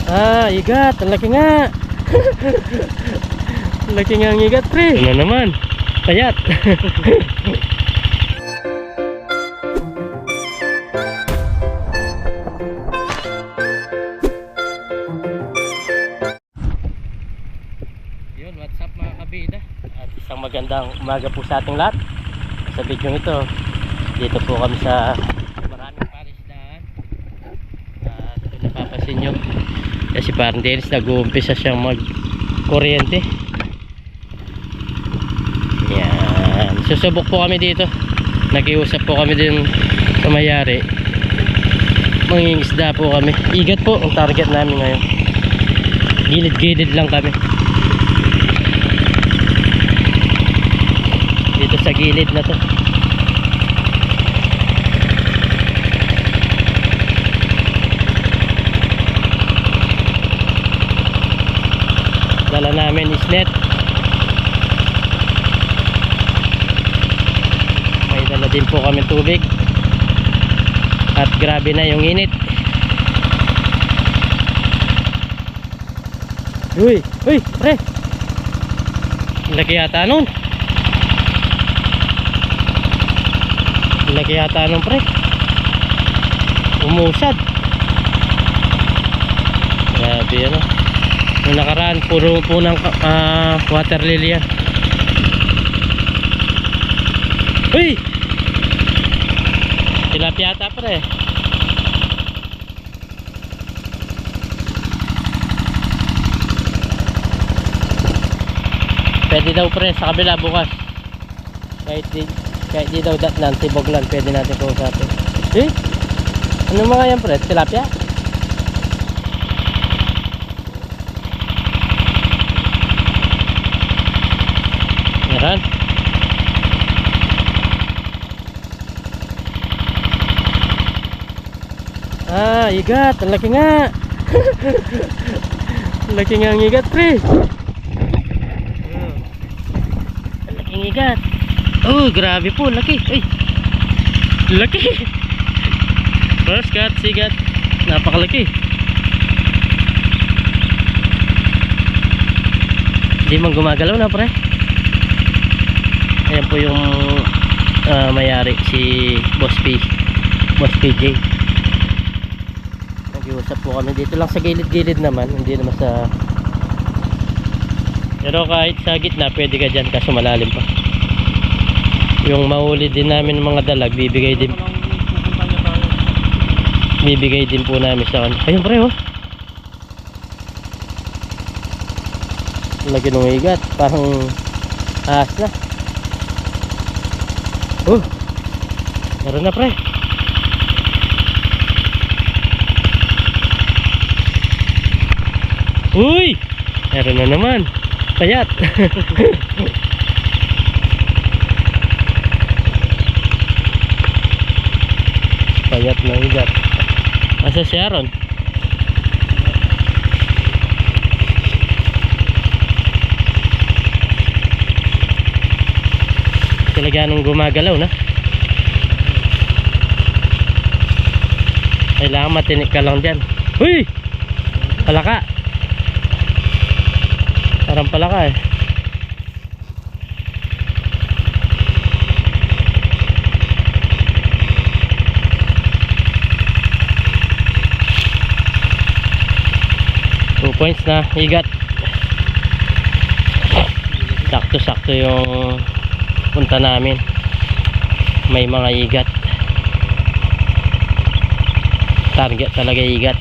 Ah, igat. Ang laki nga. Laki nga ang igat, pre. Ano naman? Payat. Yun, what's up mga kabida? At isang magandang umaga po sa ating lahat. Sa video ito, dito po kami sa maraming parisdaan. At kung napapasin nyo, kasi parang Dennis nag-uumpisa siyang mag-kuryente. Yan, susubok po kami dito. Nakiusap po kami din sa mayari. Mangingisda po kami. Igat po ang target namin ngayon. Gilid-gilid lang kami. Dito sa gilid na to. Dala namin is net. May dala din po kami tubig. At grabe na yung init. Uy, uy, pre. Laki yata nun. Laki yata nun, pre. Umusad. Grabe ano. Yung nakaraan puro po ng water lily yan. Uy! Tilapia ata, pre. Pwede daw, pre, sa kabila bukas. Kahit di daw datnan, tibog lang, pwede natin kausapin. Eh? Ano mga yan, pre? Tilapia? Meron? Ah, igat. Ang laki nga. Laki nga ang igat, pre. Ang laking igat. Oh, grabe po, laki. Ay. Laki. First cut, sigat. Napakalaki. Hindi man gumagalaw na, pre. Ayan po yung mayari, si Boss P. Boss PJ. Nag-iusap po kami dito lang sa gilid-gilid naman, hindi naman sa, pero kahit sa gitna pwede ka dyan kaso malalim pa. Yung mahuli din namin ng mga dalag, bibigay din po namin sa kanila. Ayun, pre, oh. Lagi nung igat, parang ahas na. Oh, meron na, pre. Uy, meron na naman. Payat. Payat na igat. Asa si Aaron? Talaga nung gumagalaw na. Kailangan matinik ka lang dyan. Uy! Palaka. Parang palaka eh. Points na igat. Sakto-sakto yung punta namin. May mga igat. Target talaga igat.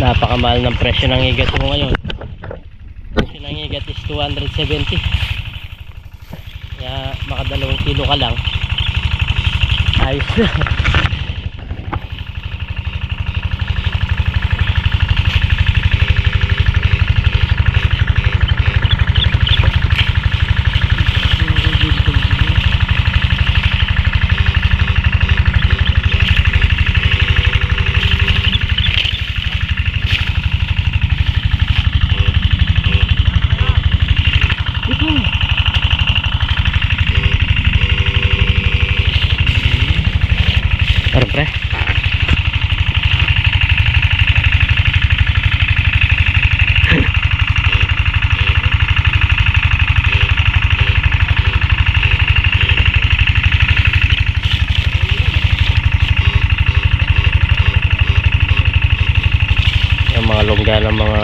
Napakamahal ng presyo ng igat mo ngayon. Presyo ng igat is 270. Kaya makadalawang kilo ka lang, ayos na. 2 Ano pre? Yung mga longga ng mga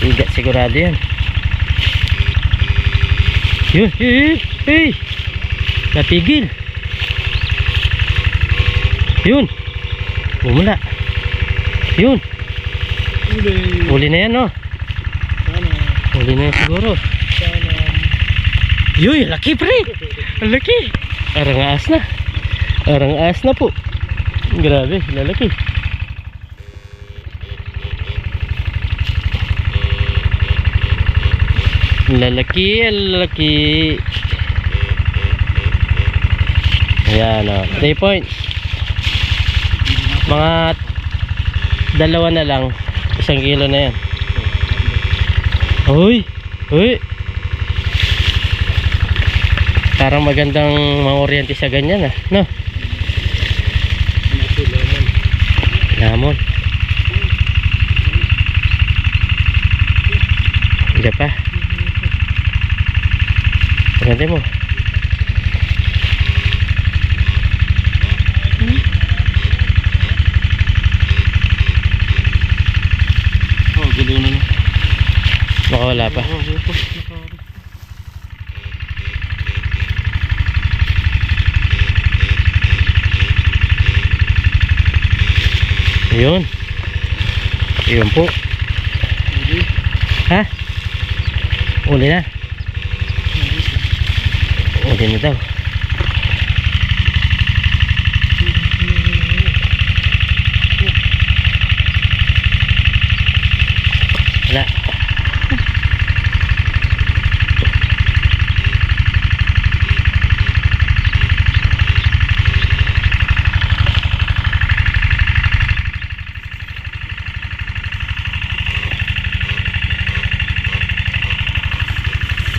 igat sigurado yan. Yun, hey, napigil. Yun, bumula. Yun, uli na yan, no? Uli na yan siguro. Yun, laki pre. Laki. Arang aas na. Arang aas na po. Grabe, lalaki. Lalaki. Ayan, o. 3 points. Mga dalawa na lang. 1 kilo na yan. Uy. Parang magandang mga-oriente sa ganyan, no? Lamon. Hindi pa. Paganda mo. Gulo na. Baka wala pa. Yun. Yun po. Ha? Uli na. Uli na daw. Wala.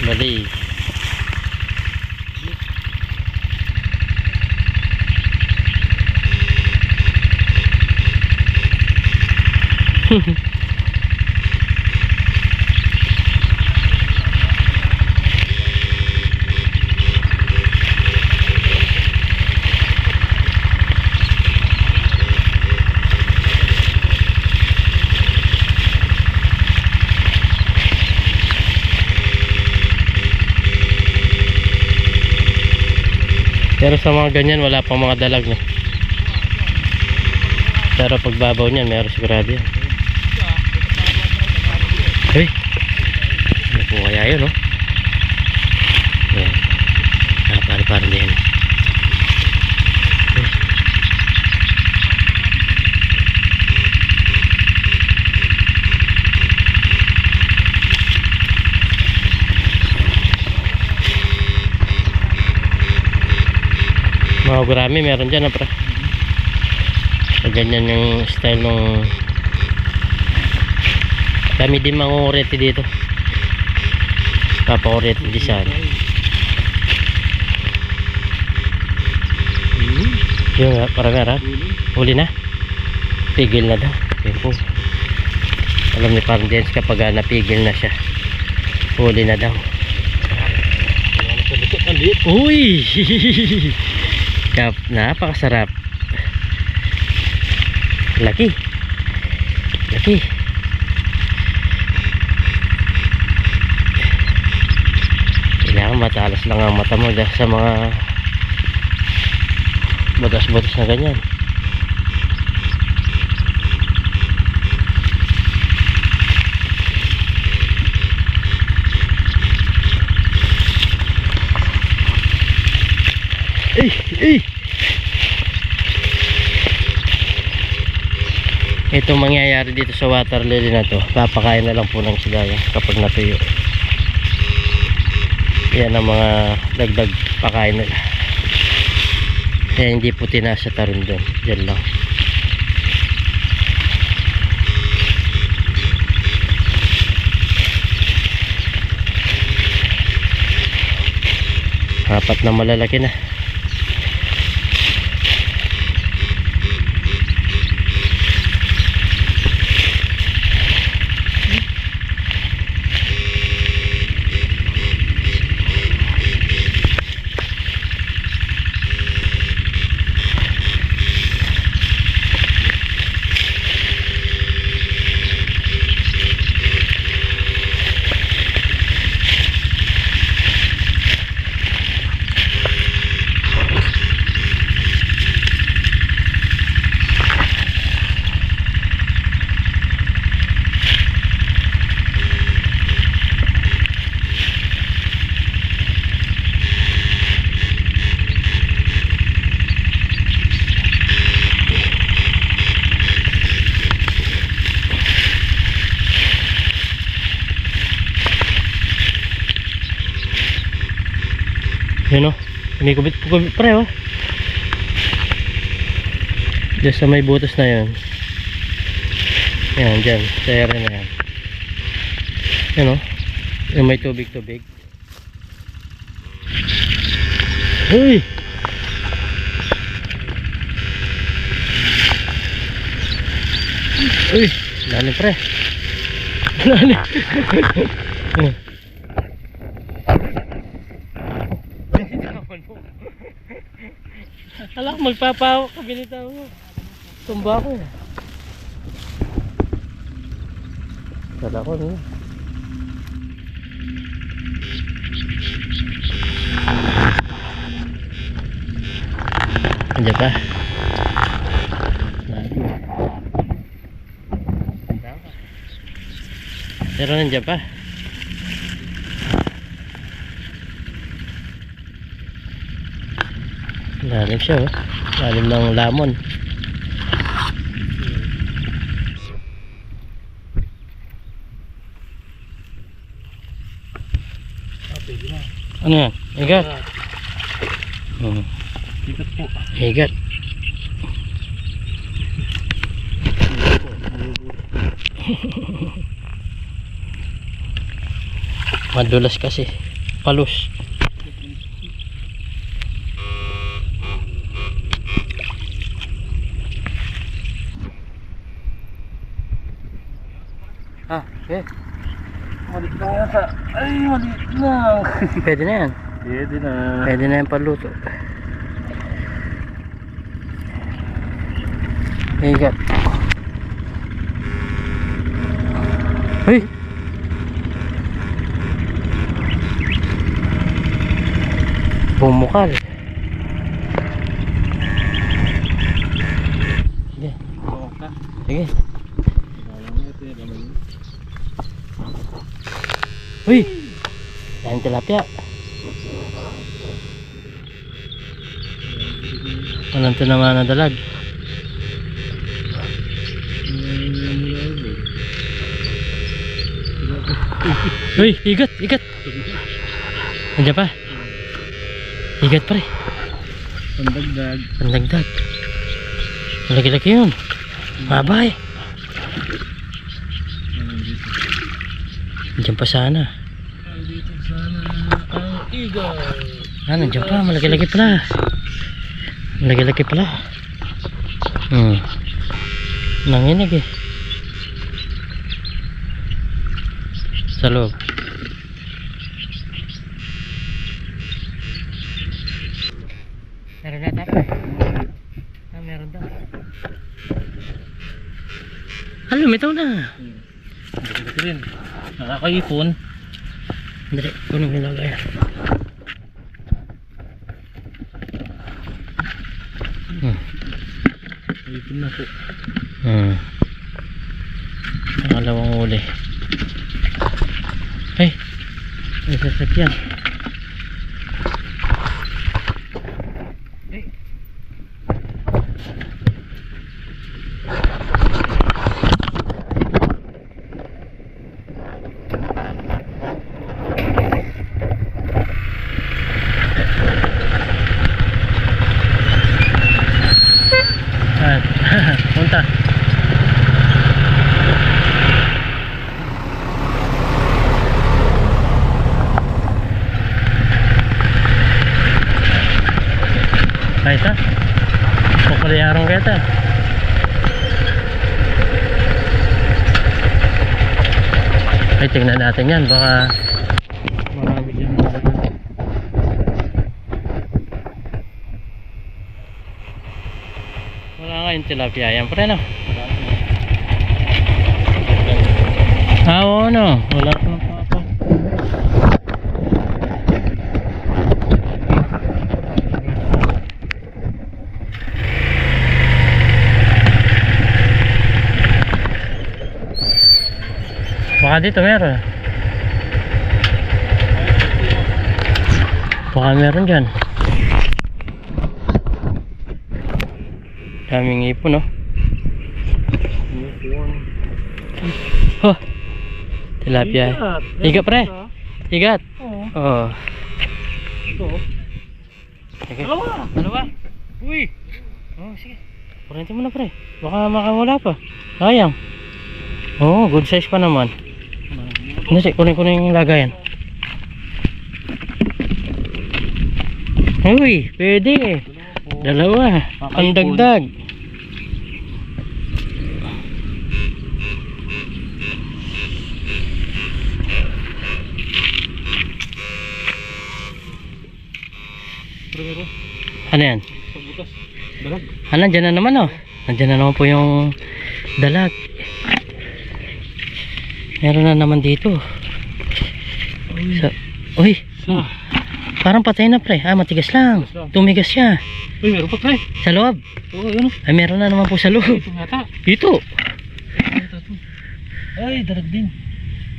Mali. Pero sa mga ganyan wala pang mga dalag, no? Pero pagbabaw niyan meron sigurado yan. Hey, ano po kaya yun, no? Ayan. Parang din. Mga gurami meron dyan, pre. Ganyan yung style nung kami din mga orete dito. Papa-orete di sana. Yung nga, para huli na. Pigil na daw. Yun po. Alam ni Parang Dance kapag napigil na siya, huli na daw. Uy! Napakasarap. Laki. Kailangan matalas lang ang mata mo sa mga butas-butas na ganyan. Ito mangyayari dito sa water lily na to, papakain na lang po ng sila kapag natuyo. Yan ang mga dagdag pakain nila. Kaya hindi po tinaas sa taron doon, dyan lang. Apat na malalaki na. Yun o. Kumikubit pre o. Diyan sa may butas na yun. Yan, dyan. Sa area na yan. Yan o. Yung may tubig-tubig. Uy! Uy! Lalim pre. Lalim. Alam ko magpapawak ka, binitaw mo. Tumba ko. Kala ko no. Andiyan pa. Pero nandiyan pa. Lalim siya oh. Lalim ng lamon. Ano yan? Higat? Higat po. Higat. Madulas kasi. Palus. Okay. Malit na yata. Ay, malit na. Pwede na yan. Pwede na. Pwede na yung paluto. Higat. Hey! Bumukal. Sige. Sige. Uy! Dahil tilapia. Walang ito naman na dalag. Uy! Higat! Higat! Nandiyan pa? Higat pa rin. Pandagdag. Pandagdag. Lagi-lagi yun. Mabay. Nandiyan pa sana. Dito sana ang eagle. Nandiyan pa. Malaki-laki pala. Malaki-laki pala. Nanginig eh. Sa loob. Meron na tayo. Meron daw. Lumitaw na. Dito rin. Nakakaipon. Dali, punong nilagay. Ipon na po. Pangalawang uli. Ay, may sasakyan. Punta. Kahit ha? Pupuliyarong kita. Ay, tingnan natin yan. Baka marami dyan. Wala nga yung tilapia yan. Pre no? Oo no. Wala pa pa. Baka dito meron. Baka meron dyan. Daming ipon no. Oh, tilapia. Higat pre. Higat. Oo. Ito. Sige. Dalawa. Dalawa. Uy. Oh, sige. Kurente mo na pre. Baka makawala pa. Sayang. Oh, good size pa naman. Sige, kunin yung lagayan. Uy, pwede. Dalawa. Ang dagdag. Ano yan? Dalag. Nandyan na naman oh. Nandyan na naman po yung dalag. Meron na naman dito. Uy. Parang patay na pre. Matigas lang. Tumigas siya. Uy, meron pa pre. Sa loob. Oo, yun. Ay, meron na naman po sa loob. Ito yata. Dito. Ay, dalag din.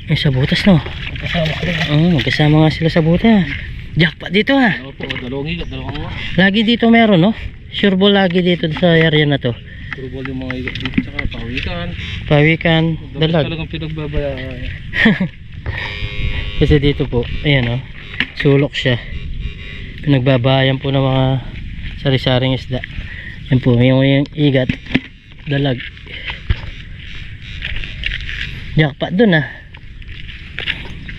Ay, sa butas no. Magkasama ka rin. Magkasama nga sila sa butas. Jackpot dito ha. Opo, dalawang higat, dalawang uwa. Lagi dito meron no. Sure ball lagi dito sa area na to. Puro ball yung mga higat dito, tsaka pawikan. Pawikan, dalag. Talagang pinagbabayaan. Kasi dito po, ayan o, sulok siya. Pinagbabayan po ng mga sari-saring isda. Yan po, yung igat, dalag. Jackpot dun ah.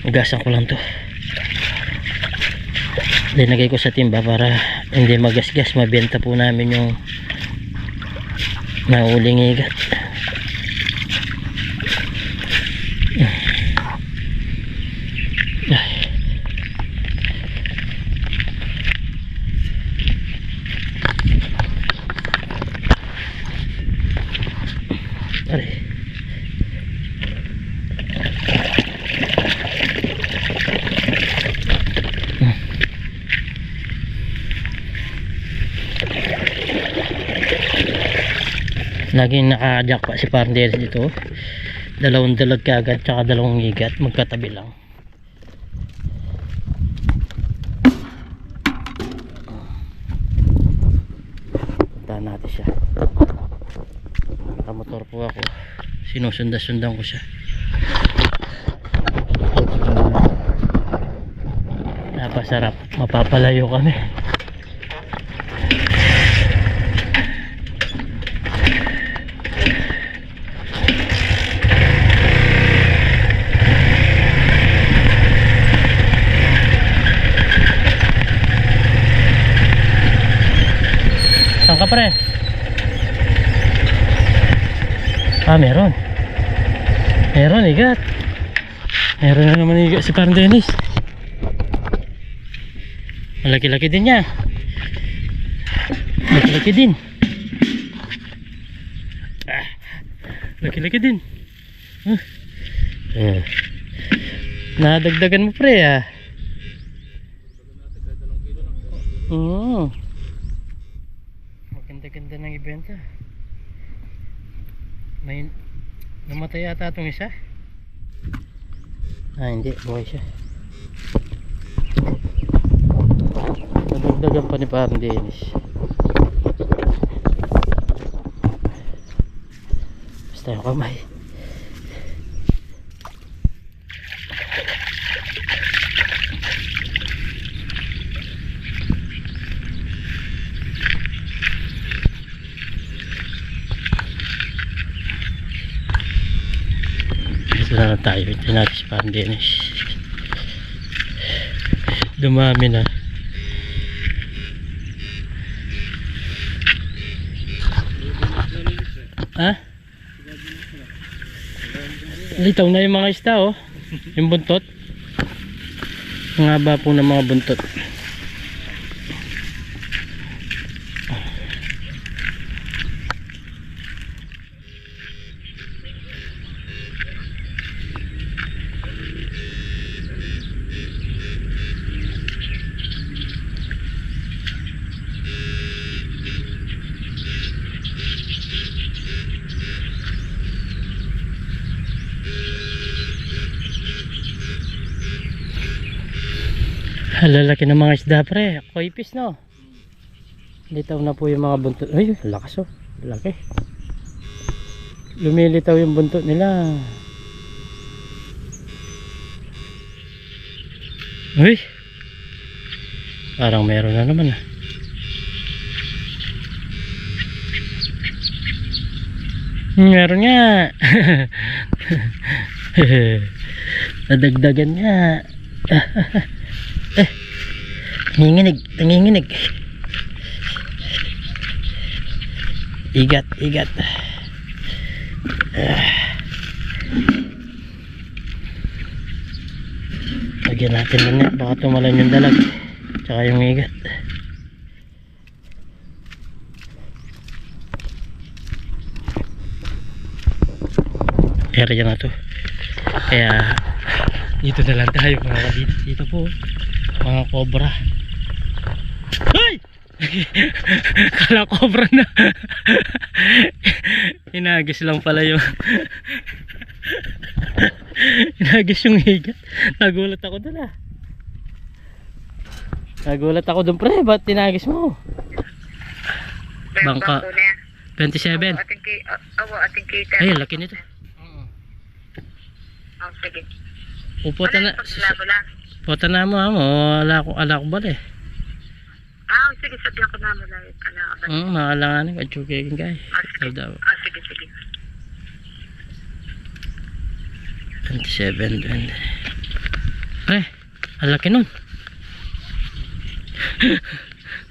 Ugasan ko lang to. Linagay ko sa timba para hindi magasgas. Mabenta po namin yung nauling igat. Ay. Laging naka-jackpot si Parndel dito. Dalawang dalag kagad tsaka dalawang igat magkatabi lang. Puntahan natin siya. Nakamotor po ako. Sinusundan-sundan ko siya. Napasarap. Mapapalayo kami. Saan ka pre? Meron. Meron igat. Meron na naman igat si Parang Dennis. Malaki-laki din niya. Laki-laki din. Laki-laki din. Nadagdagan mo pre ah. Maganda-ganda ng ibenta. May namatay yata itong isa. Hindi, buhay siya. Nadagdagan pa ni Parang Dennis. Basta yung kamay. Na tayo, ito natin si Parang Dennis. Dumami na. Litaw na yung mga isda oh. Yung buntot. Ang haba po ng mga buntot. Lalaki ng mga isda pre. Koi fish no. Litaw na po yung mga buntot. Ay, lakas oh. Laki. Lumilitaw yung buntot nila. Uy. Parang meron na naman ah. Meron nga. Nadagdagan nga. Nanginginig, nanginginig. Igat, igat. Lagyan natin na baka tumalan yung dalag tsaka yung igat. Area na to, kaya dito na lang tayo mga kabits. Dito po mga cobra. Ay! Kala cobra na. Inagis lang pala yung inagis yung higat. Nagulat ako dun ah. Nagulat ako dun pre, ba't tinagis mo? Bangka 27. Ating kita. Ay, laki nito. Oh, sige. Upota na. Wala. Upota na mo ha mo. Ala ko bali. Sige, sabihan ko na mo lang. Makalanganin ka. Chukigin ka eh. Sige. 27. Pre, ang laki nun.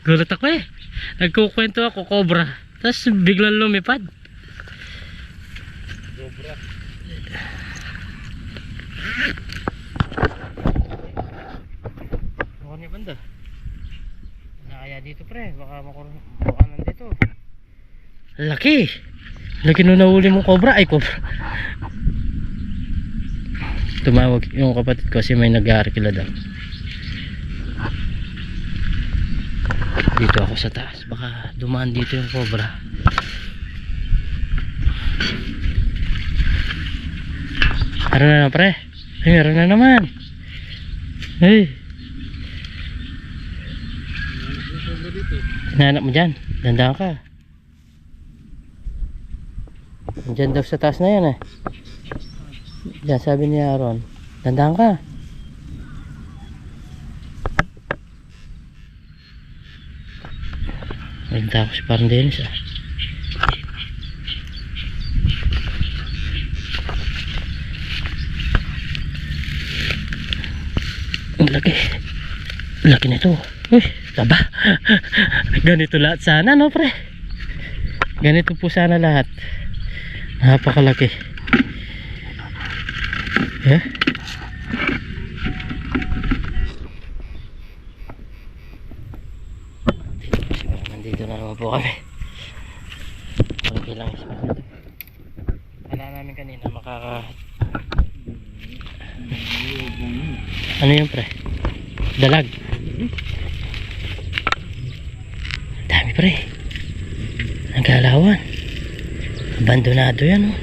Gulat ako eh. Nagkukwento ako, cobra. Tapos biglang lumipad. Cobra. Ako ni banda. Kaya dito pre, baka nandito. Laki. Laki nung nahuli mong cobra. Ay, cobra. Tumawag yung kapatid ko kasi may nag-aarkila daw. Dito ako sa taas, baka dumaan dito yung cobra. Meron na pre. Ay, meron na naman. Ay, hinahanap mo dyan. Dandahan ka. Dyan daw sa taas na yan eh. Dyan sabi ni Aaron. Dandahan ka. Maganda ako si parang Dennis ah. Ang laki. Laki nito. Uy, taba. Ganito lahat sana no pre. Ganito po sana lahat. Napakalaki. Yeah. Nandito na naman po kami. Konti lang isip na ito. Kala namin kanina ano yun pre? Dalag. Dami pre. Nagkalawan. Abandonado yan oh.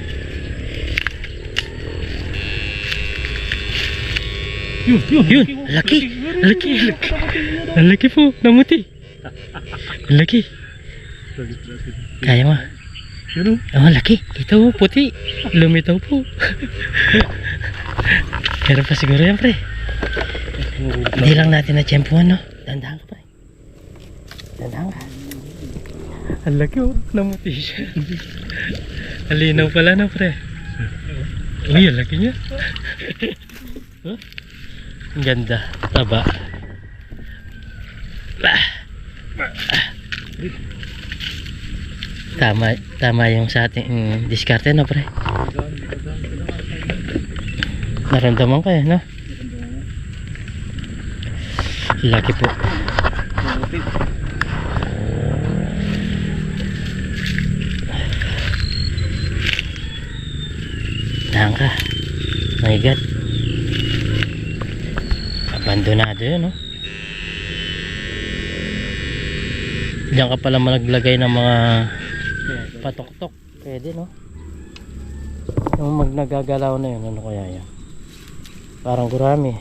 Yun, laki. Laki po, namuti. Laki. Kaya mo? Oh, laki. Ito puti. Lumitaw po. Pero pa siguro yan pre. Hindi lang natin na tiyempuan no. Dandahan ka pre. Dandahan ka. Ang laki oh, namuti siya. Alinaw pala no pre. Uy, ang laki niya. Huh? Ang ganda, taba. Tama yung sa ating diskarte no pre. Naramdaman ka eh no. Laki po. Tahan ka. My God. Abandonado yun no. Diyan ka pala malaglagay ng mga patok-tok. Pwede no. Yung magnagagalaw na yun, ano kaya yan? Parang gurami.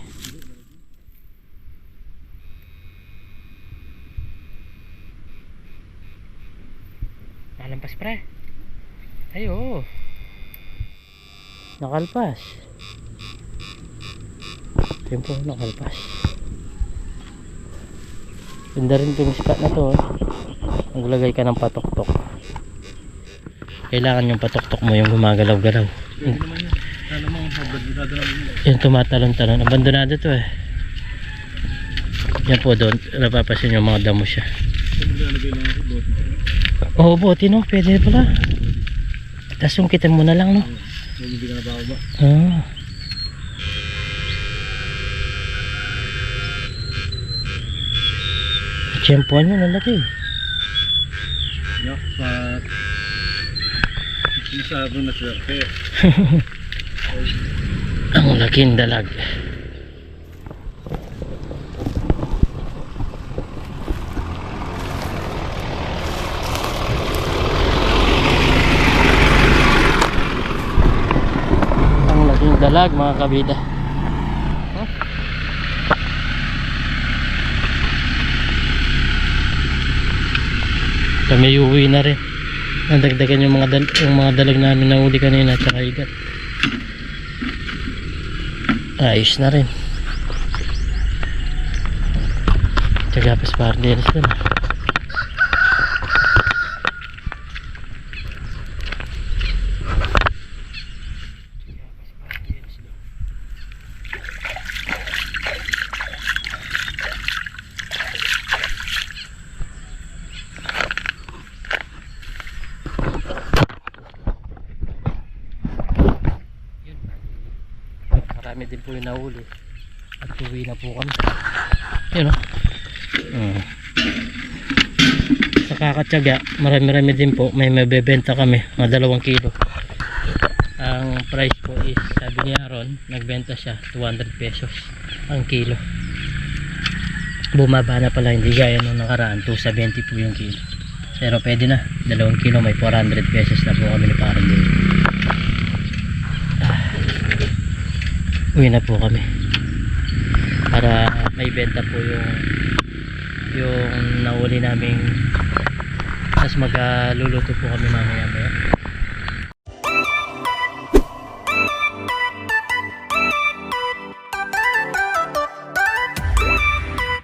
Nalampas pre. Ayo. Nakalpas. Tempo nakalpas. Ganda rin itong spot na to. Maglagay ka ng patok-tok. kailangan yung patuktok mo yung gumagalaw-galaw. Pwede naman yun. Alam mo, abandonado namin yun. Yung tumatalon-talon, abandonado to eh. Yan po doon, napapasin yung mga damo siya. Kung maglalagay lang ako, bote. Oo, bote no, pwede pala. Tapos yung kitan mo na lang no. Kung hindi ka na ba? Ah. Tiyempoan mo, nalaki. Jackpot. Sinasabi na swerte. Ang laking dalag. Ang laking dalag mga kabida. Huh? Kami uwi na rin. Nandagdagan yung mga dalag namin na uli kanina at saka igat. Ayos na rin. Tsaga pa sa parderes doon. Marami din po yung nahuli at uwi na po kami. Yun o. Sa kakatsaga marami din po, may mabebenta kami mga 2 kilo. Ang price po is, sabi ni Aaron, nagbenta siya 200 pesos ang kilo. Bumaba na pala, hindi gaya nung nakaraan, 270 po yung kilo. Pero pwede na, 2 kilo may 400 pesos na po kami ni parang din. Uwi na po kami para may benta po yung nahuli naming, tapos magluluto po kami mamaya.